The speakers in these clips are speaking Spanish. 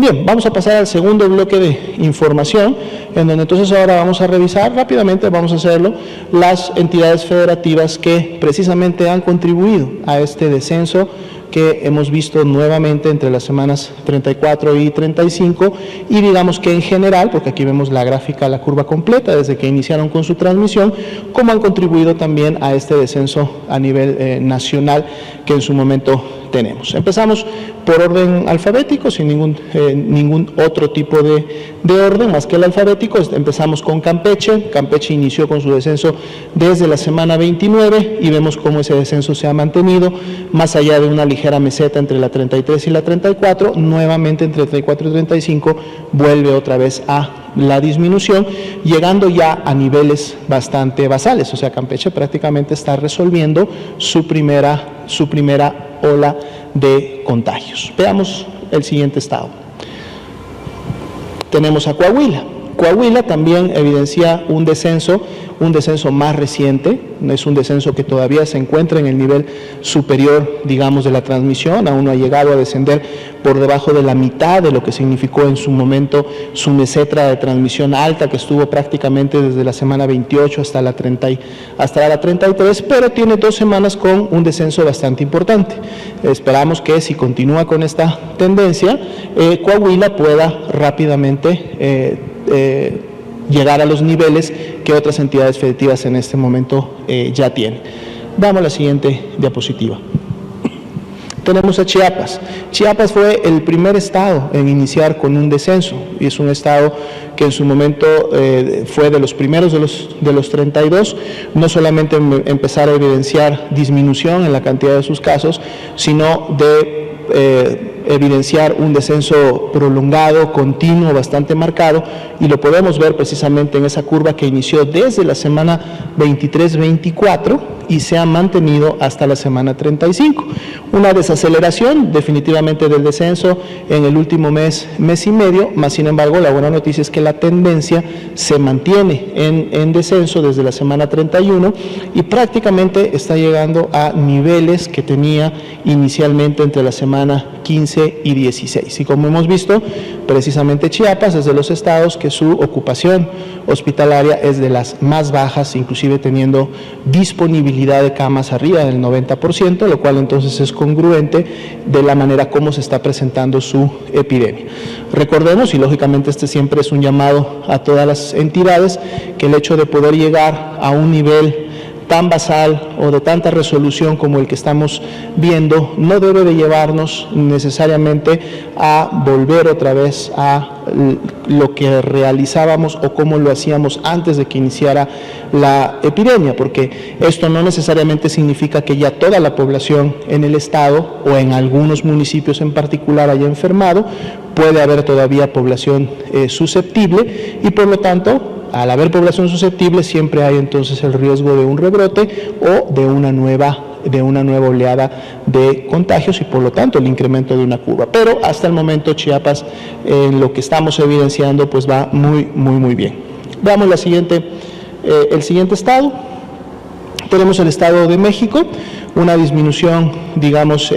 Bien, vamos a pasar al segundo bloque de información, en donde entonces ahora vamos a revisar rápidamente, vamos a hacerlo, las entidades federativas que precisamente han contribuido a este descenso que hemos visto nuevamente entre las semanas 34 y 35, y digamos que en general, porque aquí vemos la gráfica, la curva completa, desde que iniciaron con su transmisión, cómo han contribuido también a este descenso a nivel nacional que en su momento tenemos. Empezamos por orden alfabético, sin ningún otro tipo de orden más que el alfabético. Empezamos con Campeche. Campeche inició con su descenso desde la semana 29 y vemos cómo ese descenso se ha mantenido, más allá de una ligera meseta entre la 33 y la 34, nuevamente entre 34 y 35 vuelve otra vez a la disminución, llegando ya a niveles bastante basales. O sea, Campeche prácticamente está resolviendo su primera ola de contagios. Veamos el siguiente estado. Tenemos a Coahuila. Coahuila también evidencia un descenso más reciente, es un descenso que todavía se encuentra en el nivel superior, digamos, de la transmisión, aún no ha llegado a descender por debajo de la mitad de lo que significó en su momento su meseta de transmisión alta, que estuvo prácticamente desde la semana 28 hasta la 33, pero tiene 2 semanas con un descenso bastante importante. Esperamos que si continúa con esta tendencia, Coahuila pueda rápidamente llegar a los niveles que otras entidades federativas en este momento ya tienen. Vamos a la siguiente diapositiva. Tenemos a Chiapas. Chiapas fue el primer estado en iniciar con un descenso, y es un estado que en su momento fue de los primeros de los 32, no solamente empezar a evidenciar disminución en la cantidad de sus casos, sino de evidenciar un descenso prolongado, continuo, bastante marcado, y lo podemos ver precisamente en esa curva que inició desde la semana 23-24 y se ha mantenido hasta la semana 35. Una desaceleración definitivamente del descenso en el último mes y medio, más sin embargo la buena noticia es que la tendencia se mantiene en descenso desde la semana 31 y prácticamente está llegando a niveles que tenía inicialmente entre la semana 15 y 16. Y como hemos visto, precisamente Chiapas es de los estados que su ocupación hospitalaria es de las más bajas, inclusive teniendo disponibilidad de camas arriba del 90%, lo cual entonces es congruente de la manera como se está presentando su epidemia. Recordemos, y lógicamente este siempre es un llamado a todas las entidades, que el hecho de poder llegar a un nivel tan basal o de tanta resolución como el que estamos viendo no debe de llevarnos necesariamente a volver otra vez a lo que realizábamos o como lo hacíamos antes de que iniciara la epidemia, porque esto no necesariamente significa que ya toda la población en el estado o en algunos municipios en particular haya enfermado. Puede haber todavía población susceptible y por lo tanto, al haber población susceptible, siempre hay entonces el riesgo de un rebrote o de una nueva oleada de contagios y por lo tanto el incremento de una curva. Pero hasta el momento Chiapas, en lo que estamos evidenciando, pues va muy bien. Veamos el siguiente estado. Tenemos el Estado de México, una disminución, digamos,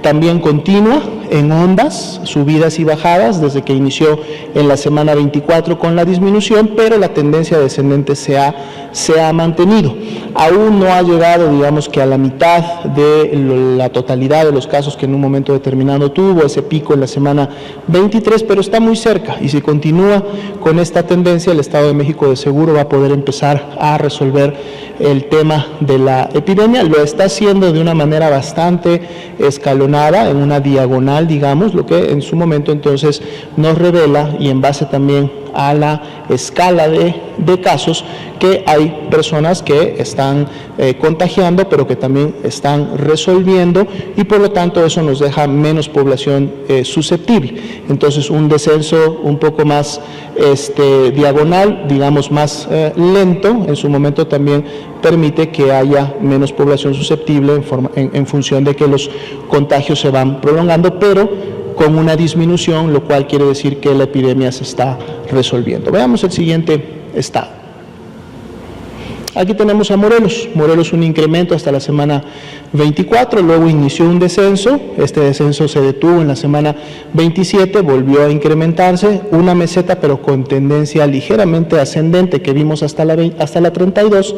también continua en ondas, subidas y bajadas, desde que inició en la semana 24 con la disminución, pero la tendencia descendente se ha mantenido. Aún no ha llegado, digamos, que a la mitad de la totalidad de los casos que en un momento determinado tuvo ese pico en la semana 23, pero está muy cerca, y si continúa con esta tendencia, el Estado de México de seguro va a poder empezar a resolver el tema de la epidemia. Lo está haciendo de una manera bastante escalonada, en una diagonal, digamos, lo que en su momento entonces nos revela, y en base también a la escala de casos, que hay personas que están contagiando, pero que también están resolviendo, y por lo tanto eso nos deja menos población susceptible. Entonces un descenso un poco más diagonal, digamos más lento, en su momento también permite que haya menos población susceptible en función de que los contagios se van prolongando, pero con una disminución, lo cual quiere decir que la epidemia se está resolviendo. Veamos el siguiente estado. Aquí tenemos a Morelos. Morelos un incremento hasta la semana 24, luego inició un descenso. Este descenso se detuvo en la semana 27, volvió a incrementarse, una meseta pero con tendencia ligeramente ascendente que vimos hasta la 32,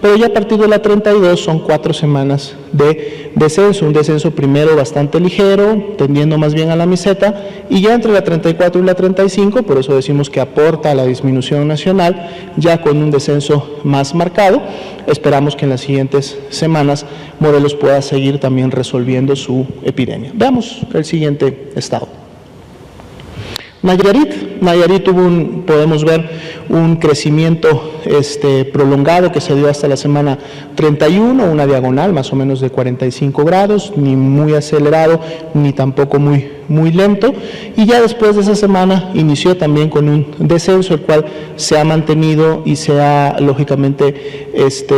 pero ya a partir de la 32 son 4 semanas de descenso, un descenso primero bastante ligero, tendiendo más bien a la meseta, y ya entre la 34 y la 35, por eso decimos que aporta a la disminución nacional, ya con un descenso más marcado. Esperamos que en las siguientes semanas Morelos pueda seguir también resolviendo su epidemia. Veamos el siguiente estado. Nayarit tuvo podemos ver un crecimiento prolongado que se dio hasta la semana 31, una diagonal más o menos de 45 grados, ni muy acelerado ni tampoco muy lento, y ya después de esa semana inició también con un descenso, el cual se ha mantenido y se ha lógicamente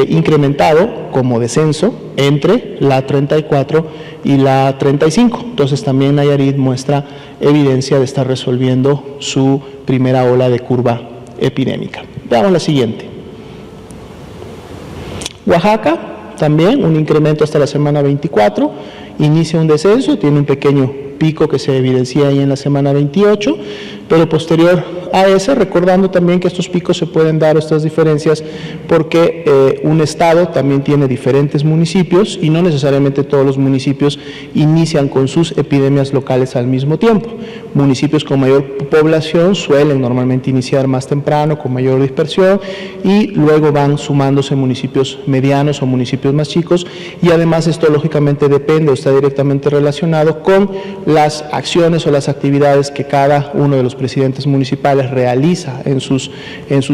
incrementado como descenso entre la 34 y la 35. Entonces también Nayarit muestra evidencia de estar resolviendo su primera ola de curva epidémica. Veamos la siguiente. Oaxaca, también un incremento hasta la semana 24, inicia un descenso, tiene un pequeño pico que se evidencia ahí en la semana 28, pero posterior a ese, recordando también que estos picos se pueden dar, estas diferencias, porque un estado también tiene diferentes municipios y no necesariamente todos los municipios inician con sus epidemias locales al mismo tiempo. Municipios con mayor población suelen normalmente iniciar más temprano, con mayor dispersión, y luego van sumándose municipios medianos o municipios más chicos, y además esto lógicamente depende o está directamente relacionado con las acciones o las actividades que cada uno de los presidentes municipales realiza en sus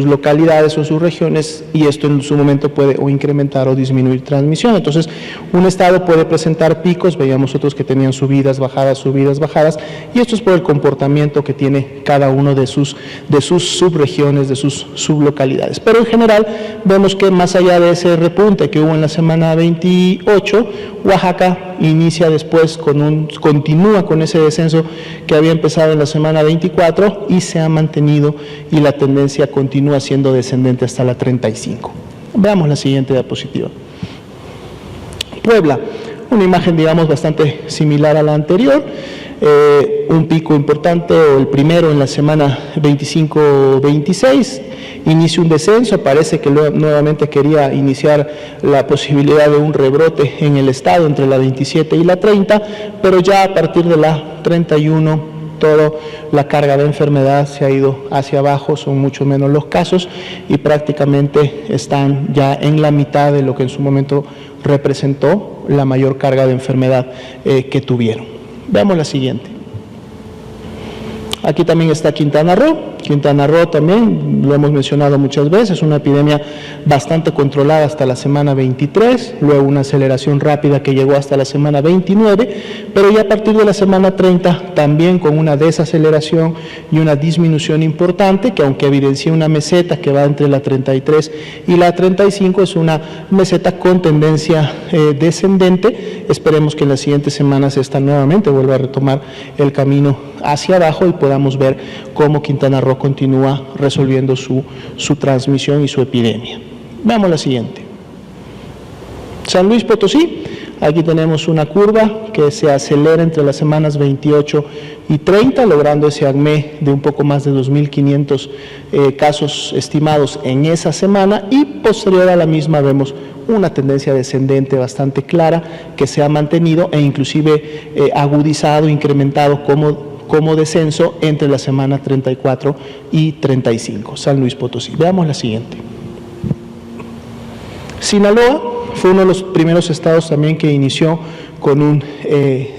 localidades o en sus regiones, y esto en su momento puede o incrementar o disminuir transmisión. Entonces, un estado puede presentar picos, veíamos otros que tenían subidas, bajadas, y esto es por el comportamiento que tiene cada uno de sus subregiones, de sus sublocalidades. Pero en general vemos que más allá de ese repunte que hubo en la semana 28, Oaxaca inicia después continúa con ese descenso que había empezado en la semana 24 y se ha mantenido, y la tendencia continúa siendo descendente hasta la 35. Veamos la siguiente diapositiva. Puebla, una imagen digamos bastante similar a la anterior, un pico importante, el primero en la semana 25-26, inicia un descenso, parece que nuevamente quería iniciar la posibilidad de un rebrote en el estado entre la 27 y la 30, pero ya a partir de la 31 toda la carga de enfermedad se ha ido hacia abajo, son mucho menos los casos y prácticamente están ya en la mitad de lo que en su momento representó la mayor carga de enfermedad que tuvieron. Veamos la siguiente. Aquí también está Quintana Roo. Quintana Roo también, lo hemos mencionado muchas veces, una epidemia bastante controlada hasta la semana 23, luego una aceleración rápida que llegó hasta la semana 29, pero ya a partir de la semana 30 también con una desaceleración y una disminución importante, que aunque evidencia una meseta que va entre la 33 y la 35, es una meseta con tendencia descendente. Esperemos que en las siguientes semanas esta nuevamente vuelva a retomar el camino hacia abajo y podamos ver cómo Quintana Roo continúa resolviendo su transmisión y su epidemia. Veamos la siguiente. San Luis Potosí, aquí tenemos una curva que se acelera entre las semanas 28 y 30, logrando ese ACME de un poco más de 2.500 casos estimados en esa semana, y posterior a la misma vemos una tendencia descendente bastante clara que se ha mantenido e inclusive agudizado, incrementado como descenso entre la semana 34 y 35, San Luis Potosí. Veamos la siguiente. Sinaloa fue uno de los primeros estados también que inició con un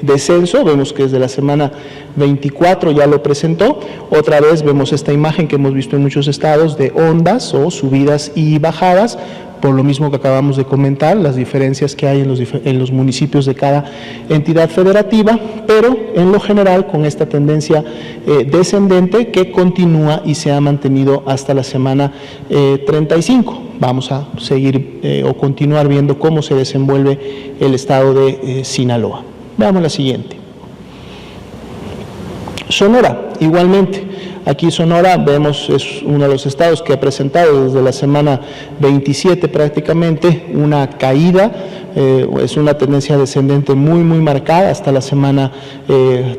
descenso, vemos que desde la semana 24 ya lo presentó. Otra vez vemos esta imagen que hemos visto en muchos estados de ondas o subidas y bajadas, por lo mismo que acabamos de comentar, las diferencias que hay en los municipios de cada entidad federativa, pero en lo general con esta tendencia descendente que continúa y se ha mantenido hasta la semana 35. Vamos a seguir o continuar viendo cómo se desenvuelve el estado de Sinaloa. Veamos la siguiente. Sonora, igualmente. Aquí Sonora, vemos, es uno de los estados que ha presentado desde la semana 27 prácticamente una caída, es una tendencia descendente muy marcada hasta la semana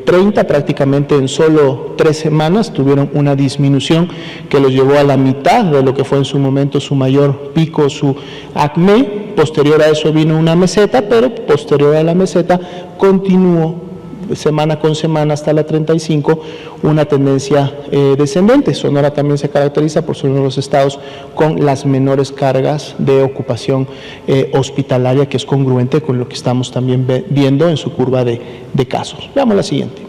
30, prácticamente en solo 3 semanas tuvieron una disminución que los llevó a la mitad de lo que fue en su momento su mayor pico, su acme. Posterior a eso vino una meseta, pero posterior a la meseta continuó semana con semana hasta la 35 una tendencia descendente. Sonora también se caracteriza por ser uno de los estados con las menores cargas de ocupación hospitalaria, que es congruente con lo que estamos también viendo en su curva de casos. Veamos la siguiente.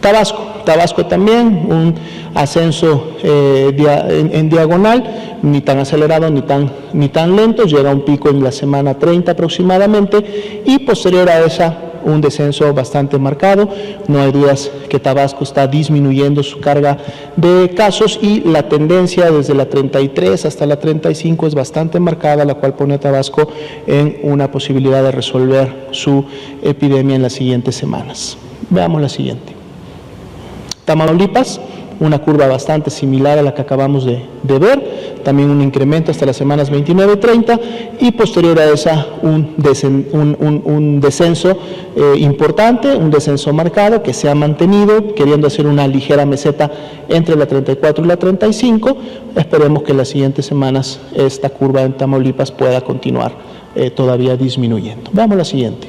Tabasco también, un ascenso en diagonal, ni tan acelerado ni tan lento, llega a un pico en la semana 30 aproximadamente, y posterior a esa un descenso bastante marcado. No hay dudas que Tabasco está disminuyendo su carga de casos, y la tendencia desde la 33 hasta la 35 es bastante marcada, la cual pone a Tabasco en una posibilidad de resolver su epidemia en las siguientes semanas. Veamos la siguiente. Tamaulipas, una curva bastante similar a la que acabamos de ver, también un incremento hasta las semanas 29 y 30, y posterior a esa un descenso importante, un descenso marcado que se ha mantenido, queriendo hacer una ligera meseta entre la 34 y la 35. Esperemos que en las siguientes semanas esta curva en Tamaulipas pueda continuar todavía disminuyendo. Veamos la siguiente.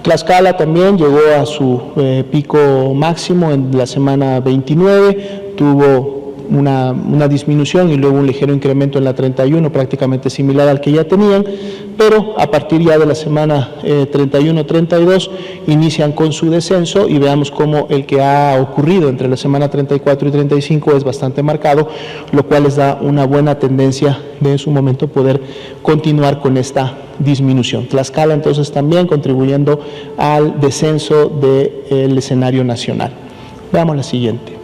Tlaxcala también llegó a su pico máximo en la semana 29, tuvo una disminución y luego un ligero incremento en la 31, prácticamente similar al que ya tenían, pero a partir ya de la semana 31-32 inician con su descenso, y veamos cómo el que ha ocurrido entre la semana 34 y 35 es bastante marcado, lo cual les da una buena tendencia de en su momento poder continuar con esta disminución. Tlaxcala entonces también contribuyendo al descenso del escenario nacional. Veamos la siguiente.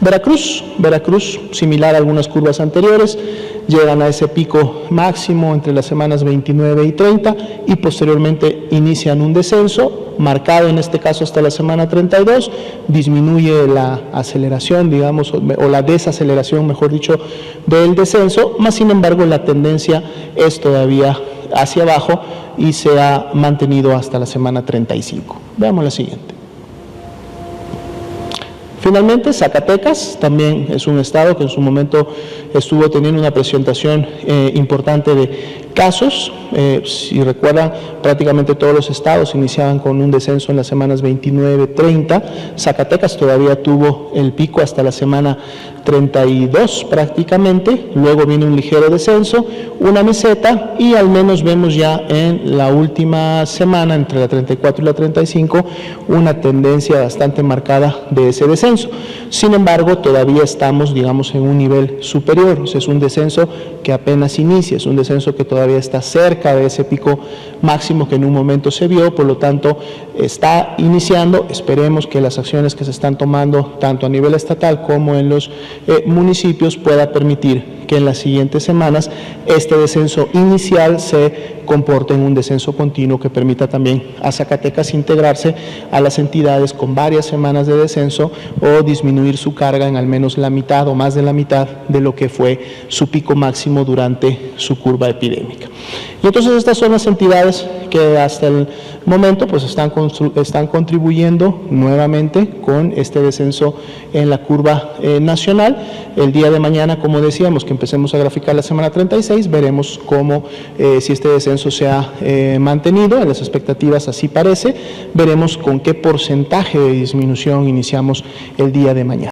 Veracruz, similar a algunas curvas anteriores, llegan a ese pico máximo entre las semanas 29 y 30 y posteriormente inician un descenso, marcado en este caso hasta la semana 32, disminuye la aceleración, digamos, o la desaceleración, mejor dicho, del descenso, más sin embargo la tendencia es todavía hacia abajo y se ha mantenido hasta la semana 35. Veamos la siguiente. Finalmente, Zacatecas también es un estado que en su momento estuvo teniendo una presentación importante de casos. Si recuerdan, prácticamente todos los estados iniciaban con un descenso en las semanas 29-30. Zacatecas todavía tuvo el pico hasta la semana 32 prácticamente, luego viene un ligero descenso, una meseta, y al menos vemos ya en la última semana, entre la 34 y la 35, una tendencia bastante marcada de ese descenso. Sin embargo, todavía estamos, digamos, en un nivel superior, o sea, es un descenso que apenas inicia, es un descenso que todavía está cerca de ese pico máximo que en un momento se vio, por lo tanto está iniciando. Esperemos que las acciones que se están tomando tanto a nivel estatal como en los municipios pueda permitir que en las siguientes semanas este descenso inicial se comporte en un descenso continuo que permita también a Zacatecas integrarse a las entidades con varias semanas de descenso o disminuir su carga en al menos la mitad o más de la mitad de lo que fue su pico máximo durante su curva epidémica. Y entonces estas son las entidades que hasta el momento pues están contribuyendo nuevamente con este descenso en la curva nacional. El día de mañana, como decíamos, que empecemos a graficar la semana 36, veremos cómo, si este descenso se ha mantenido, en las expectativas así parece, veremos con qué porcentaje de disminución iniciamos el día de mañana.